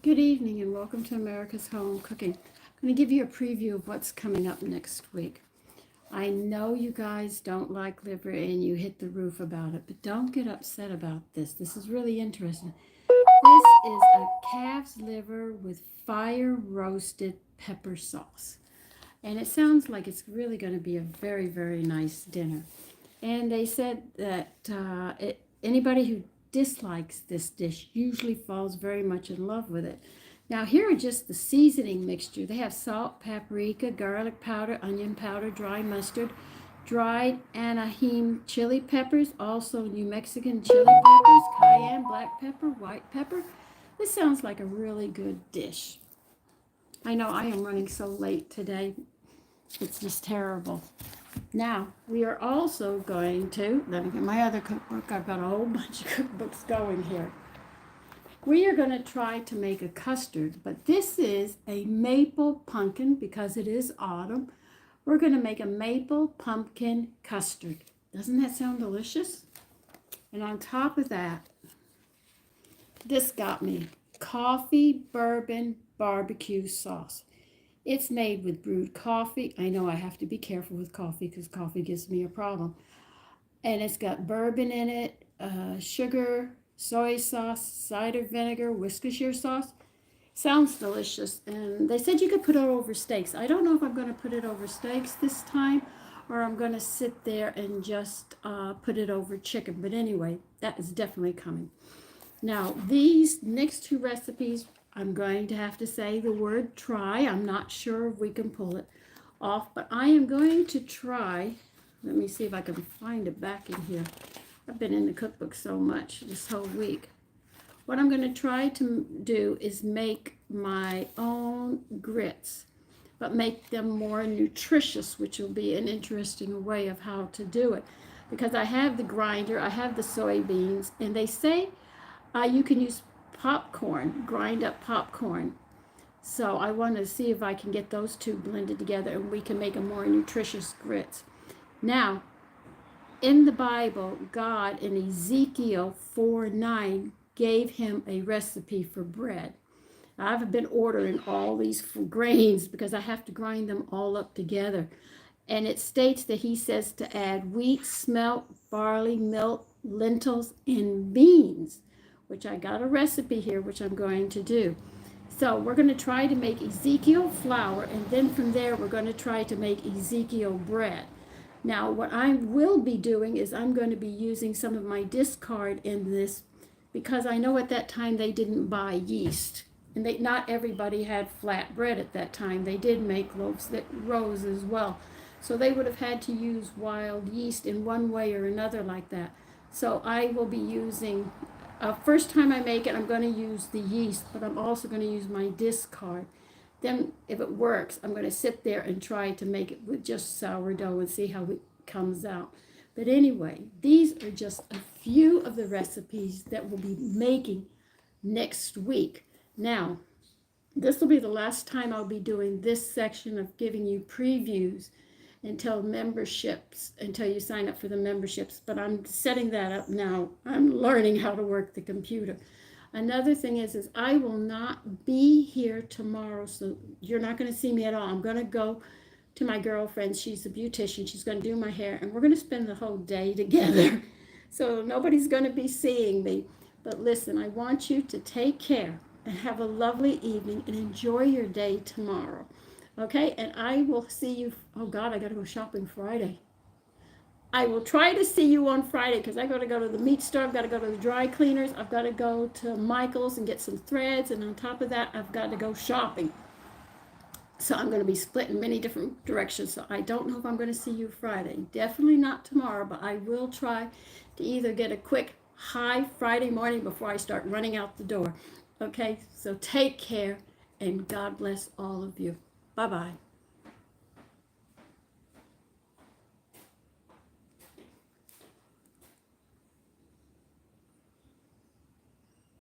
Good evening and welcome to America's Home Cooking. I'm going to give you a preview of what's coming up next week. I know you guys don't like liver and you hit the roof about it, but don't get upset about this. This is really interesting. This is a calf's liver with fire roasted pepper sauce. And it sounds like it's really going to be a very, very nice dinner. And they said that anybody who dislikes this dish usually falls very much in love with it. Now, here are just the seasoning mixture. They have salt, paprika, garlic powder, onion powder, dry mustard, dried Anaheim chili peppers, also New Mexican chili peppers, cayenne, black pepper, white pepper. This sounds like a really good dish. I know I am running so late today. It's just terrible. Now, we are also going to, let me get my other cookbook. I've got a whole bunch of cookbooks going here. We are going to try to make a custard, but this is a maple pumpkin because it is autumn. We're going to make a maple pumpkin custard. Doesn't that sound delicious? And on top of that, this got me coffee bourbon barbecue sauce. It's made with brewed coffee. I know I have to be careful with coffee because coffee gives me a problem. And it's got bourbon in it, sugar, soy sauce, cider vinegar, Worcestershire sauce. Sounds delicious. And they said you could put it over steaks. I don't know if I'm going to put it over steaks this time or I'm going to sit there and just put it over chicken. But anyway, that is definitely coming. Now, these next two recipes, I'm going to have to say the word try. I'm not sure if we can pull it off, but I am going to try. Let me see if I can find it back in here. I've been in the cookbook so much this whole week. What I'm going to try to do is make my own grits, but make them more nutritious, which will be an interesting way of how to do it. Because I have the grinder, I have the soybeans, and they say you can use popcorn, grind up popcorn. So I want to see if I can get those two blended together and we can make a more nutritious grits. Now, in the Bible, God in Ezekiel 4:9 gave him a recipe for bread. I've been ordering all these grains because I have to grind them all up together. And it states that he says to add wheat, smelt, barley, milk, lentils, and beans, which I got a recipe here, which I'm going to do. So we're going to try to make Ezekiel flour, and then from there we're going to try to make Ezekiel bread. Now, what I will be doing is I'm going to be using some of my discard in this because I know at that time they didn't buy yeast. And not everybody had flat bread at that time. They did make loaves that rose as well. So they would have had to use wild yeast in one way or another like that. So I will be using, first time I make it, I'm going to use the yeast, but I'm also going to use my discard. Then if it works, I'm going to sit there and try to make it with just sourdough and see how it comes out. But anyway, these are just a few of the recipes that we'll be making next week. Now, this will be the last time I'll be doing this section of giving you previews until you sign up for the memberships. But I'm setting that up now. I'm learning how to work the computer. Another thing is I will not be here tomorrow, so you're not going to see me at all. I'm going to go to my girlfriend. She's a beautician. She's going to do my hair, and we're going to spend the whole day together. So nobody's going to be seeing me. But listen, I want you to take care and have a lovely evening and enjoy your day tomorrow. Okay? And I will see you. Oh, God, I got to go shopping Friday. I will try to see you on Friday because I got to go to the meat store. I've got to go to the dry cleaners. I've got to go to Michael's and get some threads. And on top of that, I've got to go shopping. So I'm going to be split in many different directions. So I don't know if I'm going to see you Friday. Definitely not tomorrow, but I will try to either get a quick hi Friday morning before I start running out the door. Okay, so take care and God bless all of you. Bye-bye.